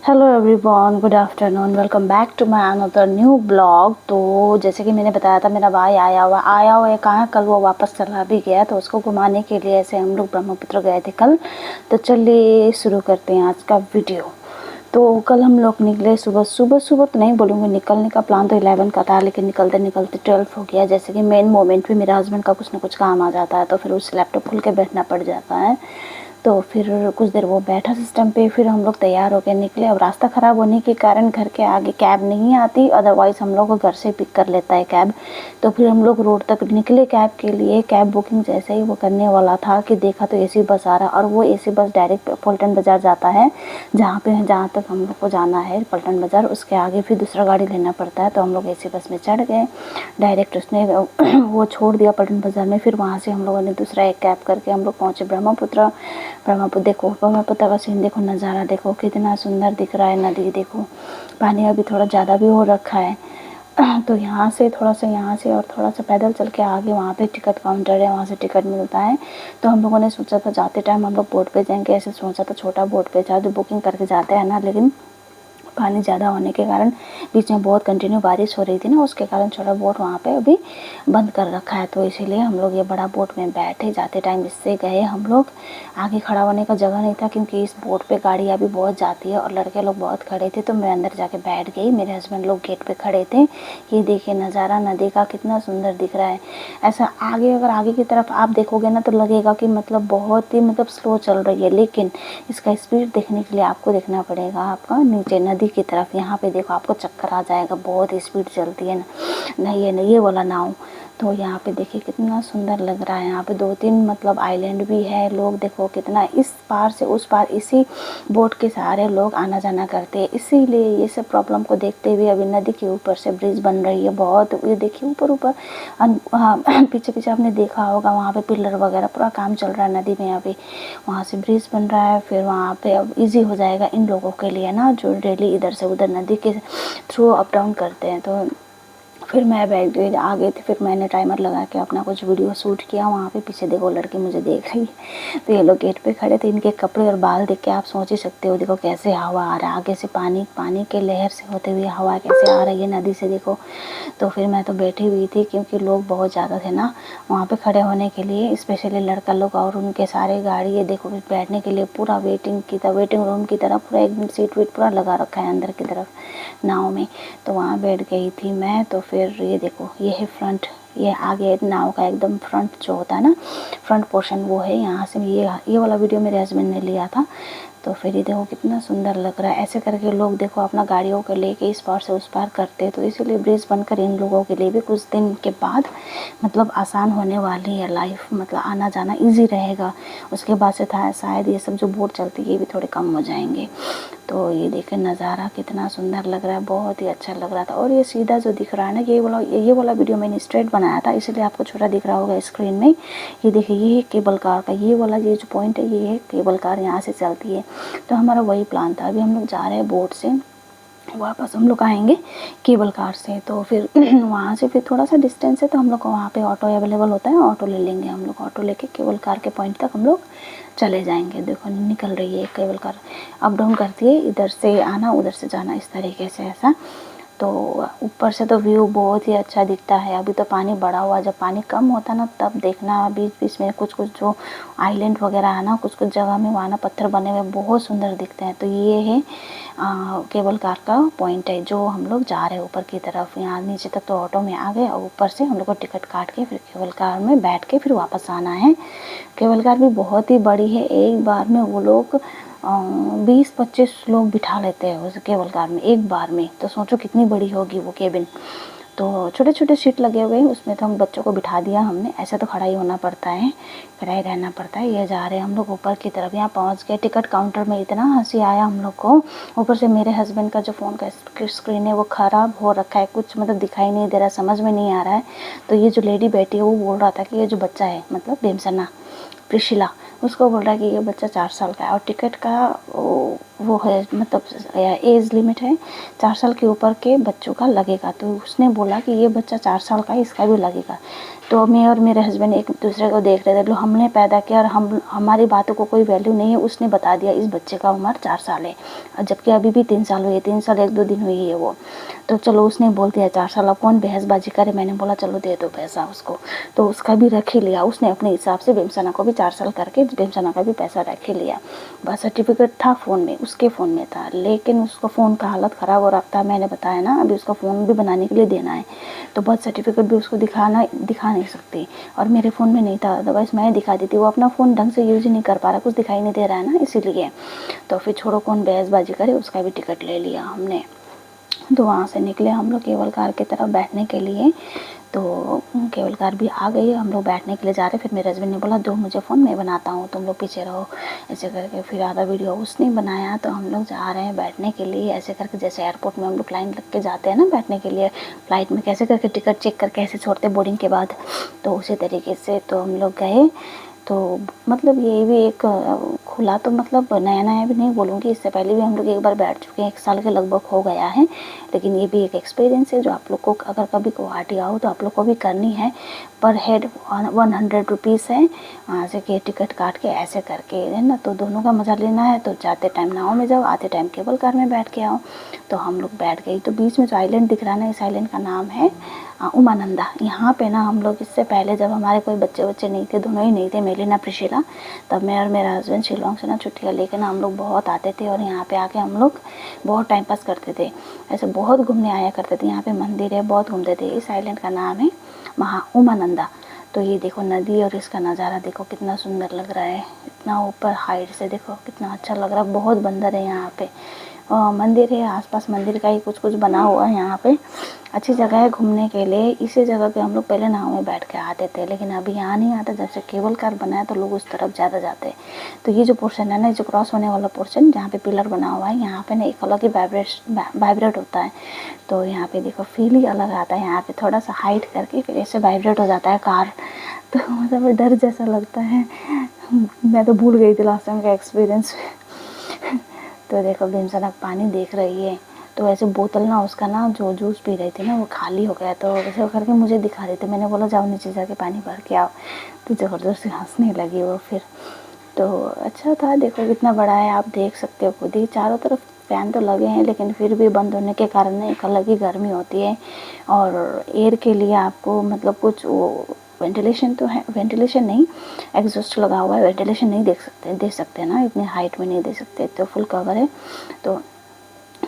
Hello everyone, good afternoon, welcome back to my another new blog. तो जैसे कि मैंने बताया था, मेरा भाई आया हुआ है। कहाँ, कल वो वापस चला भी गया, तो उसको घुमाने के लिए ऐसे हम लोग ब्रह्मपुत्र गए थे कल। तो चलिए शुरू करते हैं आज का वीडियो। तो कल हम लोग निकले सुबह सुबह सुबह तो नहीं बोलूँगी, निकलने का प्लान तो 11 का था, लेकिन निकलते निकलते 12 हो गया। जैसे कि मेन मोमेंट पे मेरे हस्बैंड का कुछ ना कुछ काम आ जाता है, तो फिर उस लैपटॉप खोल के बैठना पड़ जाता है। तो फिर कुछ देर वो बैठा सिस्टम पे, फिर हम लोग तैयार होकर निकले। अब रास्ता ख़राब होने के कारण घर के आगे कैब नहीं आती, अदरवाइज़ हम लोग को घर से पिक कर लेता है कैब। तो फिर हम लोग रोड तक निकले कैब के लिए। कैब बुकिंग जैसे ही वो करने वाला था कि देखा तो एसी बस आ रहा, और वो एसी बस डायरेक्ट पलटन बाज़ार जाता है, जहाँ तक हम लोग को जाना है पलटन बाज़ार। उसके आगे फिर दूसरा गाड़ी लेना पड़ता है। तो हम लोग एसी बस में चढ़ गए डायरेक्ट। उसने वो छोड़ दिया पलटन बाज़ार में। फिर वहाँ से हम लोगों ने दूसरा एक कैब करके हम लोग पहुँचे ब्रह्मपुत्र। ब्रह्मपुत्र देखो, ब्रह्मपुत्र का सीन देखो, नज़ारा देखो कितना सुंदर दिख रहा है। नदी देखो, पानी अभी थोड़ा ज़्यादा भी हो रखा है। तो यहाँ से थोड़ा सा, यहाँ से और थोड़ा सा पैदल चल के आगे वहाँ पे टिकट काउंटर है, वहाँ से टिकट मिलता है। तो हम लोगों ने सोचा था जाते टाइम हम लोग बोट पे जाएंगे, ऐसे सोचा था छोटा बोट पे जाते, बुकिंग करके जाते हैं ना, लेकिन पानी ज़्यादा होने के कारण बीच में बहुत कंटिन्यू बारिश हो रही थी ना, उसके कारण छोटा बोट वहाँ पे अभी बंद कर रखा है। तो इसीलिए हम लोग ये बड़ा बोट में बैठे। जाते टाइम इससे गए हम लोग। आगे खड़ा होने का जगह नहीं था, क्योंकि इस बोट पे गाड़ियाँ भी बहुत जाती है और लड़के लोग बहुत खड़े थे। तो मैं अंदर जाके बैठ गई, मेरे हस्बैंड लोग गेट पे खड़े थे। ये देखिए नज़ारा नदी का कितना सुंदर दिख रहा है। ऐसा आगे, अगर आगे की तरफ आप देखोगे ना, तो लगेगा कि मतलब बहुत ही स्लो चल रही है, लेकिन इसका स्पीड देखने के लिए आपको देखना पड़ेगा आपका नीचे नदी की तरफ। यहाँ पे देखो, आपको चक्कर आ जाएगा, बहुत स्पीड चलती है ना ये वाला नाव। तो यहाँ पे देखिए कितना सुंदर लग रहा है। यहाँ पे 2-3 आइलैंड भी है। लोग देखो कितना इस पार से उस पार इसी बोट के सहारे लोग आना जाना करते हैं। इसीलिए ये सब प्रॉब्लम को देखते हुए अभी नदी के ऊपर से ब्रिज बन रही है बहुत। ये देखिए ऊपर ऊपर पीछे पीछे आपने देखा होगा, वहाँ पे पिलर वगैरह पूरा काम चल रहा है नदी में अभी। वहाँ से ब्रिज बन रहा है। फिर वहाँ पे अब इजी हो जाएगा इन लोगों के लिए ना, जो डेली इधर से उधर नदी के थ्रू अप डाउन करते हैं। तो फिर मैं बैठ गई, आ गई थी। फिर मैंने टाइमर लगा के अपना कुछ वीडियो शूट किया। वहाँ पे पीछे देखो लड़की मुझे देख रही है। तो ये लोग गेट पे खड़े थे। इनके कपड़े और बाल देख के आप सोच ही सकते हो, देखो कैसे हवा आ रहा है आगे से, पानी के लहर से होते हुए हवा कैसे आ रही है नदी से, देखो। तो फिर मैं तो बैठी हुई थी, क्योंकि लोग बहुत ज़्यादा थे ना वहाँ पे खड़े होने के लिए, स्पेशली लड़का लोग और उनके सारे गाड़ी। ये देखो बैठने के लिए पूरा वेटिंग रूम की तरह पूरा एकदम सीट वीट पूरा लगा रखा है अंदर की तरफ नाव में। तो वहाँ बैठ गई थी मैं। तो फिर ये देखो, ये है फ्रंट, ये आगे नाव का एकदम फ्रंट जो होता है ना, फ्रंट पोर्शन, वो है। यहाँ से ये वाला वीडियो मेरे हस्बैंड ने लिया था। तो फिर ये देखो कितना सुंदर लग रहा है। ऐसे करके लोग देखो अपना गाड़ियों को लेके इस पार से उस पार करते हैं। तो इसीलिए ब्रिज बनकर इन लोगों के लिए भी कुछ दिन के बाद आसान होने वाली है लाइफ, आना जाना इजी रहेगा। उसके बाद से था शायद ये सब जो बोट चलती है ये भी थोड़े कम हो जाएंगे। तो ये देखें नज़ारा कितना सुंदर लग रहा है, बहुत ही अच्छा लग रहा था। और ये सीधा जो दिख रहा है ना, ये वाला वीडियो मैंने स्ट्रेट बनाया था, इसलिए आपको छोटा दिख रहा होगा स्क्रीन में। ये देखिए, ये है केबल कार का ये जो पॉइंट है, ये है केबल कार, यहाँ से चलती है। तो हमारा वही प्लान था। अभी हम लोग जा रहे हैं बोट से, वापस हम लोग आएंगे केबल कार से। तो फिर वहाँ से फिर थोड़ा सा डिस्टेंस है, तो हम लोग को वहाँ पे ऑटो अवेलेबल होता है, ऑटो ले लेंगे हम लोग। ऑटो लेके केबल कार के पॉइंट तक हम लोग चले जाएंगे। देखो निकल रही है केबल कार, अप डाउन करती है, इधर से आना उधर से जाना, इस तरीके से ऐसा। तो ऊपर से तो व्यू बहुत ही अच्छा दिखता है। अभी तो पानी बढ़ा हुआ, जब पानी कम होता ना तब देखना, बीच बीच में कुछ कुछ जो आइलैंड वगैरह है ना, कुछ कुछ जगह में वहाँ ना पत्थर बने हुए बहुत सुंदर दिखते हैं। तो ये है केबल कार का पॉइंट है, जो हम लोग जा रहे हैं ऊपर की तरफ। यहाँ नीचे तक तो ऑटो में आ गए, और ऊपर से हम लोग को टिकट काट के फिर केबल कार में बैठ के फिर वापस आना है। केबल कार भी बहुत ही बड़ी है, एक बार में वो लोग 20-25 लोग बिठा लेते हैं उस केबल कार में एक बार में। तो सोचो कितनी बड़ी होगी वो केबिन। तो छोटे छोटे सीट लगे हुए हैं उसमें, तो हम बच्चों को बिठा दिया हमने। ऐसे तो खड़ा ही होना पड़ता है, खड़ा ही रहना पड़ता है। ये जा रहे हैं हम लोग ऊपर की तरफ। यहाँ पहुँच गए। टिकट काउंटर में इतना हंसी आया हम लोग को। ऊपर से मेरे हस्बैंड का जो फ़ोन का स्क्रीन है वो ख़राब हो रखा है, कुछ दिखाई नहीं दे रहा, समझ में नहीं आ रहा है। तो ये जो लेडी बैठी है वो बोल रहा था कि ये जो बच्चा है भीमसन्ना, प्रिशिला, उसको बोल रहा है कि ये बच्चा 4 साल का है और टिकट का वो है, मतलब एज लिमिट है 4 साल के ऊपर के बच्चों का लगेगा। तो उसने बोला कि ये बच्चा 4 साल का है, इसका भी लगेगा। तो मैं और मेरे हस्बैंड एक दूसरे को देख रहे थे, हमने पैदा किया और हमारी बातों को कोई वैल्यू नहीं है। उसने बता दिया इस बच्चे का उम्र 4 साल है, जबकि अभी भी 3 साल हुई है, 3 साल 1-2 दिन हुई है वो। तो चलो उसने बोल दिया 4 साल, अब कौन बहसबाजी करे। मैंने बोला चलो दे दो पैसा उसको, तो उसका भी रख ही लिया उसने अपने हिसाब से। बेमसना को भी 4 साल करके बेमसना का भी पैसा रख ही लिया। बर्थ सर्टिफिकेट था फ़ोन में, उसके फ़ोन में था, लेकिन उसका फ़ोन का हालत ख़राब हो रखा था। मैंने बताया ना, अभी उसका फ़ोन भी बनाने के लिए देना है, तो बर्थ सर्टिफिकेट भी उसको दिखा नहीं सकती, और मेरे फ़ोन में नहीं था, अदरवाइज़ मैं दिखा देती। वो अपना फ़ोन ढंग से यूज़ ही नहीं कर पा रहा, कुछ दिखाई नहीं दे रहा है ना, इसीलिए। तो फिर छोड़ो, कौन बहसबाजी करे, उसका भी टिकट ले लिया हमने। तो वहाँ से निकले हम लोग केबल कार की तरफ बैठने के लिए। तो केबल कार भी आ गई, हम लोग बैठने के लिए जा रहे। फिर मेरे हस्बैंड ने बोला दो मुझे फ़ोन, मैं बनाता हूँ, तुम लोग पीछे रहो, ऐसे करके फिर आधा वीडियो उसने बनाया। तो हम लोग जा रहे हैं बैठने के लिए, ऐसे करके जैसे एयरपोर्ट में हम लोग लाइन लग के जाते हैं ना बैठने के लिए, फ़्लाइट में कैसे करके टिकट चेक करके ऐसे छोड़ते बोर्डिंग के बाद, तो उसी तरीके से तो हम लोग गए। तो मतलब ये भी एक खुला, तो मतलब नया-नया भी नहीं बोलूँगी, इससे पहले भी हम लोग एक बार बैठ चुके हैं, 1 साल के लगभग हो गया है। लेकिन ये भी एक एक्सपीरियंस है जो आप लोग को, अगर कभी गुवाहाटी आओ तो आप लोग को भी करनी है। पर हेड 100 रुपीज़ है, वहाँ से के टिकट काट के ऐसे करके, है ना। तो दोनों का मज़ा लेना है तो जाते टाइम नाव में जाओ, आते टाइम केबल कार में बैठ के आओ। तो हम लोग बैठ गए। तो बीच में जो आइलैंड दिख रहा है ना, इस आइलैंड का नाम है उमानंदा। यहाँ पे ना हम लोग इससे पहले, जब हमारे कोई बच्चे नहीं थे, दोनों ही नहीं थे, मेलिना प्रिशिला, तब मैं और मेरा हस्बैंड शिलोंग से ना छुट्टियाँ लेकर ना हम लोग बहुत आते थे, और यहाँ पे आके हम लोग बहुत टाइम पास करते थे, ऐसे बहुत घूमने आया करते थे। यहाँ पे मंदिर है, बहुत घूमते थे। इस आइलैंड का नाम है उमानंदा। तो ये देखो नदी, और इसका नज़ारा देखो कितना सुंदर लग रहा है, इतना ऊपर हाइट से देखो कितना अच्छा लग रहा है। बहुत बंदर है यहाँ पे, मंदिर है, आसपास मंदिर का ही कुछ कुछ बना हुआ है यहाँ पे। अच्छी जगह है घूमने के लिए। इसी जगह पे हम लोग पहले नाव में बैठ के आते थे, लेकिन अभी यहाँ नहीं आता। जब से केबल कार बना है तो लोग उस तरफ ज़्यादा जाते हैं। तो ये जो पोर्शन है ना, जो क्रॉस होने वाला पोर्शन जहाँ पे पिलर बना हुआ है, यहाँ पे ना एक अलग ही वाइब्रेट होता है। तो यहाँ पे देखो फील ही अलग आता है। यहाँ पे थोड़ा सा हाइट करके फिर ऐसे वाइब्रेट हो जाता है कार, तो मतलब डर जैसा लगता है। मैं तो भूल गई थी लास्ट टाइम का एक्सपीरियंस। तो देखो भीमसनक पानी देख रही है। तो ऐसे बोतल ना उसका ना, जो जूस पी रही थी ना, वो खाली हो गया। तो वैसे करके मुझे दिखा रही थी, मैंने बोला जाओ नीचे जाके पानी भर के आओ। तो ज़बरदस्ती हंसने लगी वो फिर। तो अच्छा था, देखो कितना बड़ा है, आप देख सकते हो खुद ही। चारों तरफ फ़ैन तो लगे हैं, लेकिन फिर भी बंद होने के कारण एक अलग ही गर्मी होती है। और एयर के लिए आपको मतलब कुछ वो वेंटिलेशन तो है, वेंटिलेशन नहीं, एग्जॉस्ट लगा हुआ है। वेंटिलेशन नहीं दे सकते ना, इतनी हाइट में नहीं दे सकते, तो फुल कवर है। तो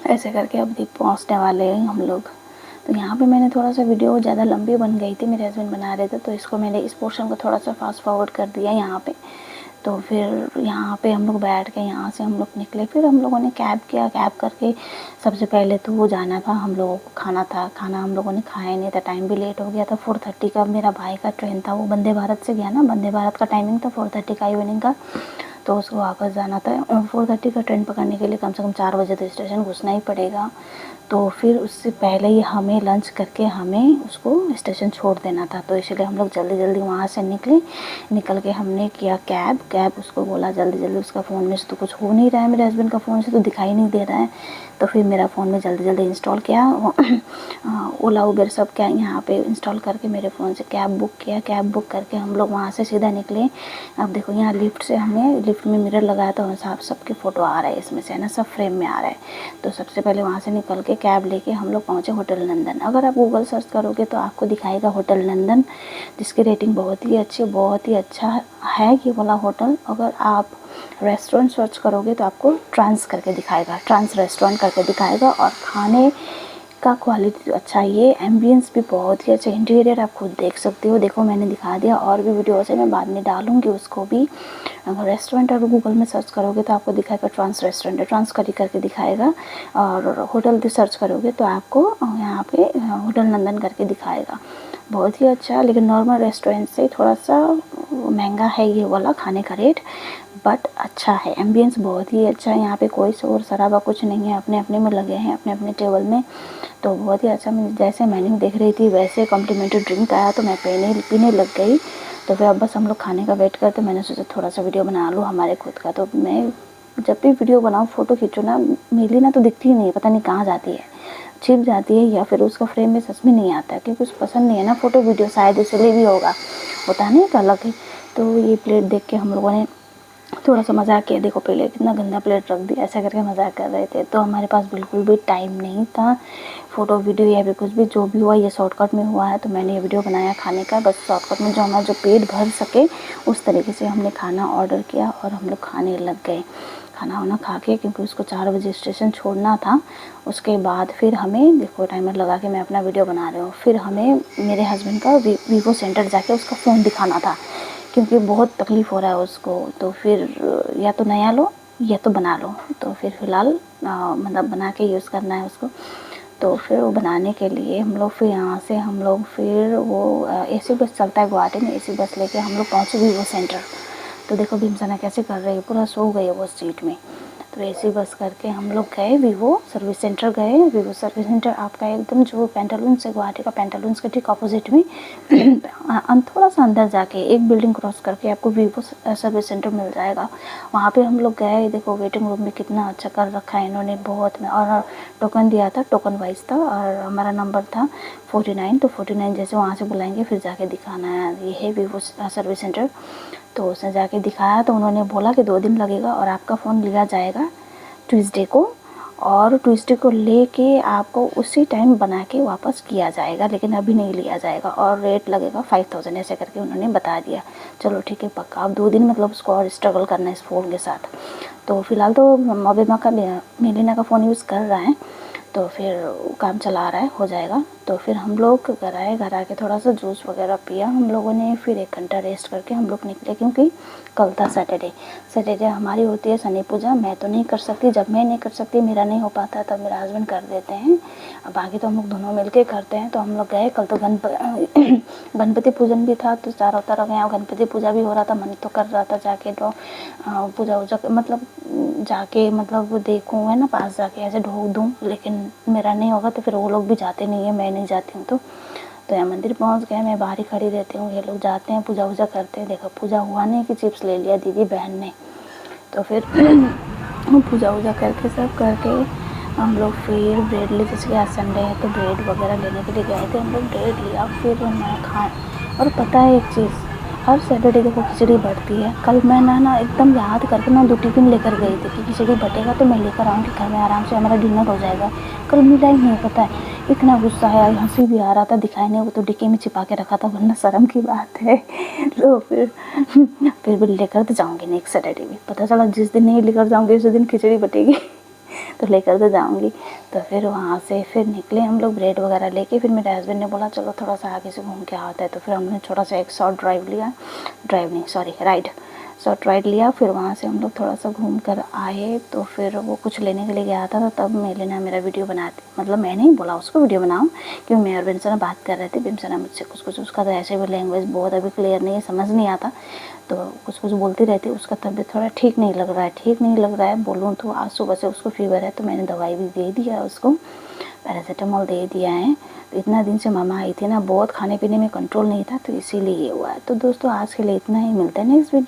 ऐसे करके अब पहुँचने वाले हैं हम लोग। तो यहाँ पे मैंने थोड़ा सा वीडियो ज़्यादा लंबी बन गई थी, मेरे हस्बैंड बना रहे थे, तो इसको मैंने इस पोर्शन को थोड़ा सा फास्ट फॉरवर्ड कर दिया यहाँ पे। तो फिर यहाँ पे हम लोग बैठ के यहाँ से हम लोग निकले। फिर हम लोगों ने कैब किया, कैब करके सबसे पहले तो वो जाना था, हम लोगों को खाना था। खाना हम लोगों ने खाया नहीं था, टाइम भी लेट हो गया था। 4:30 का मेरा भाई का ट्रेन था, वो वंदे भारत से गया ना, वंदे भारत का टाइमिंग था 4:30 का इवनिंग का, तो उसको वापस जाना था। 4:30 का ट्रेन पकड़ने के लिए कम से कम 4 बजे तो स्टेशन घुसना ही पड़ेगा। तो फिर उससे पहले ही हमें लंच करके हमें उसको स्टेशन छोड़ देना था। तो इसलिए हम लोग जल्दी जल्दी वहाँ से निकल के हमने किया कैब उसको बोला जल्दी जल्दी। उसका फ़ोन में से तो कुछ हो नहीं रहा है, मेरे हस्बैंड का फ़ोन से तो दिखाई नहीं दे रहा है। तो फिर मेरा फ़ोन में जल्दी जल्दी इंस्टॉल किया ओला उबेर सब क्या यहाँ पे इंस्टॉल करके मेरे फ़ोन से कैब बुक किया। कैब बुक करके हम लोग वहाँ से सीधा निकले। अब देखो यहाँ लिफ्ट से हमने, लिफ्ट में मिरर लगाया तो साफ सबके फ़ोटो आ रहा है इसमें से, है ना, सब फ्रेम में आ रहा है। तो सबसे पहले वहाँ से निकल के कैब लेके हम लोग पहुँचे होटल नंदन। अगर आप गूगल सर्च करोगे तो आपको दिखाएगा होटल नंदन, जिसकी रेटिंग बहुत ही अच्छी, बहुत ही अच्छा है ये वाला होटल। अगर आप रेस्टोरेंट सर्च करोगे तो आपको ट्रांस करके दिखाएगा, ट्रांस रेस्टोरेंट करके दिखाएगा। और खाने का क्वालिटी अच्छा है, ये एम्बियंस भी बहुत ही अच्छा, इंटीरियर आप खुद देख सकते हो। देखो मैंने दिखा दिया, और भी वीडियोस है, मैं बाद में डालूंगी उसको भी। अगर रेस्टोरेंट अगर गूगल में सर्च करोगे तो आपको दिखाएगा ट्रांस रेस्टोरेंट है, ट्रांस करके दिखाएगा। और होटल भी सर्च करोगे तो आपको यहाँ पे होटल नंदन करके दिखाएगा। बहुत ही अच्छा, लेकिन नॉर्मल रेस्टोरेंट से थोड़ा सा महंगा है ये वाला खाने का रेट, बट अच्छा है। एम्बियंस बहुत ही अच्छा है, यहाँ पे कोई शोर शराबा कुछ नहीं है, अपने अपने में लगे हैं अपने अपने टेबल में। तो बहुत ही अच्छा, मैं जैसे मेन्यू देख रही थी वैसे कॉम्प्लीमेंट्री ड्रिंक आया तो मैं पीने लग गई। तो फिर अब बस हम लोग खाने का वेट करते। मैंने सोचा थोड़ा सा वीडियो बना लूँ हमारे खुद का। तो मैं जब भी वीडियो बनाऊँ, फ़ोटो खींचूँ ना, मेरी ना तो दिखती ही नहीं है, पता नहीं कहाँ जाती है, छिप जाती है या फिर उसका फ्रेम में सच में नहीं आता है, क्योंकि कुछ पसंद नहीं है ना फ़ोटो वीडियो, शायद इसलिए भी होगा, होता है ना एक अलग ही। तो ये प्लेट देख के हम लोगों ने थोड़ा सा मज़ाक किया, देखो पहले कितना गंदा प्लेट रख दिया, ऐसा करके मज़ाक कर रहे थे। तो हमारे पास बिल्कुल भी टाइम नहीं था फ़ोटो वीडियो या फिर कुछ भी, जो भी हुआ ये शॉर्टकट में हुआ है। तो मैंने ये वीडियो बनाया खाने का, बस शॉर्टकट में जो हमारा जो पेट भर सके उस तरीके से हमने खाना ऑर्डर किया और हम लोग खाने लग गए। खाना वाना खा के, क्योंकि उसको 4 बजे स्टेशन छोड़ना था। उसके बाद फिर हमें, देखो टाइमर लगा के मैं अपना वीडियो बना रही हूँ, फिर हमें मेरे हस्बैंड का वीवो सेंटर जाके उसका फ़ोन दिखाना था, क्योंकि बहुत तकलीफ़ हो रहा है उसको। तो फिर या तो नया लो या तो बना लो। तो फिर फ़िलहाल मतलब बना के यूज़ करना है उसको। तो फिर वो बनाने के लिए हम लोग फिर यहाँ से हम लोग फिर वो एसी बस चलता है गुवाहाटी में, एसी बस लेके हम लोग पहुँचे वीवो सेंटर। तो देखो भीमसना कैसे कर रही है, पूरा सो गई है वो सीट में। तो एसी बस करके हम लोग गए वीवो सर्विस सेंटर गए। वीवो सर्विस सेंटर आपका एकदम जो पेंटालून्स है, गुवाहाटी का पेंटालून्स के ठीक अपोजिट में थोड़ा सा अंदर जाके एक बिल्डिंग क्रॉस करके आपको वीवो सर्विस सेंटर मिल जाएगा। वहाँ पे हम लोग गए। देखो वेटिंग रूम में कितना अच्छा कर रखा है इन्होंने, बहुत में। और टोकन दिया था, टोकन वाइज था, और हमारा नंबर था 49। तो 49 जैसे वहाँ से बुलाएंगे फिर जाके दिखाना है। ये है वीवो सर्विस सेंटर। तो उसने जाके दिखाया तो उन्होंने बोला कि 2 दिन लगेगा और आपका फ़ोन लिया जाएगा ट्यूसडे को, और ट्यूसडे को लेके आपको उसी टाइम बना के वापस किया जाएगा, लेकिन अभी नहीं लिया जाएगा, और रेट लगेगा 5000 ऐसे करके उन्होंने बता दिया। चलो ठीक है पक्का, अब 2 दिन मतलब उसको और स्ट्रगल करना है इस फ़ोन के साथ। तो फ़िलहाल तो मबेमा का मेलिना का फ़ोन यूज़ कर रहा है, तो फिर काम चला रहा है, हो जाएगा। तो फिर हम लोग घर आए, घर आके थोड़ा सा जूस वगैरह पिया हम लोगों ने, फिर 1 घंटा रेस्ट करके हम लोग निकले, क्योंकि कल था सैटरडे। सैटरडे हमारी होती है शनि पूजा। मैं तो नहीं कर सकती, जब मैं नहीं कर सकती, मेरा नहीं हो पाता, तब मेरा हस्बैंड कर देते हैं, बाकी तो हम लोग दोनों मिल के करते हैं। तो हम लोग गए कल, तो गणपति पूजन भी था, तो चारों तरफ यहाँ गणपति पूजा भी हो रहा था। मन तो कर रहा था जाके तो पूजा वूजा मतलब जाके मतलब देखूँ, है ना, पास जाके ऐसे ढोक दूँ, लेकिन मेरा नहीं होगा। तो फिर वो लोग भी जाते नहीं है, मैं नहीं जाती हूँ। तो यहाँ मंदिर पहुँच गए, मैं बाहर ही खड़ी रहती हूँ, ये लोग जाते हैं पूजा वूजा करते हैं। देखो पूजा हुआ नहीं कि चिप्स ले लिया दीदी बहन ने। तो फिर पूजा वूजा करके सब करके हम लोग फिर ब्रेड ले, जैसे कि आज संडे है तो ब्रेड वगैरह लेने के लिए गए थे। हम लोग ब्रेड लिया, फिर मैं खाए। और पता है एक चीज़, हर सैटरडे देखो खिचड़ी बढ़ती है। कल मैं ना एकदम याद करके मैं 2 टिफ़िन लेकर गई थी कि खिचड़ी बटेगा तो मैं लेकर आऊँगी घर में, आराम से हमारा डिनर हो जाएगा। कल मिला ही नहीं, पता है इतना गुस्सा आया, हंसी भी आ रहा था, दिखाई नहीं, वो तो डिक्की में छिपा के रखा था, वरना शर्म की बात है। तो फिर भी लेकर तो जाऊँगी नेक्स्ट सैटरडे भी। पता चला जिस दिन नहीं लेकर जाऊँगी उस दिन खिचड़ी बटेगी तो लेकर तो जाऊँगी। तो फिर वहाँ से फिर निकले हम लोग ब्रेड वगैरह लेके। फिर मेरे हस्बैंड ने बोला चलो थोड़ा सा आगे से घूम के आता है। तो फिर हमने थोड़ा सा एक शॉर्ट ड्राइव लिया, ड्राइव नहीं सॉरी राइड, शॉर्ट राइड लिया। फिर वहाँ से हम लोग थोड़ा सा घूम कर आए। तो फिर वो कुछ लेने के लिए गया था, तो तब मेलिना मेरा वीडियो बनाती, मतलब मैंने ही बोला उसको वीडियो बनाऊँ, क्योंकि मैं और बिमसना बात कर रहे थे। बिमसना मुझसे कुछ उसका तो ऐसे भी लैंग्वेज बहुत अभी क्लियर नहीं है, समझ नहीं आता, तो कुछ बोलती रहती है। उसका तबीयत थोड़ा ठीक नहीं लग रहा है, बोलूँ तो आज सुबह से उसको फीवर है, तो मैंने दवाई भी दे दिया उसको, पैरासीटामोल दे दिया है। तो इतना दिन से मामा आई थी ना, बहुत खाने पीने में कंट्रोल नहीं था, तो इसीलिए ये हुआ है। तो दोस्तों आज के लिए इतना ही, मिलते हैं नेक्स्ट वीडियो।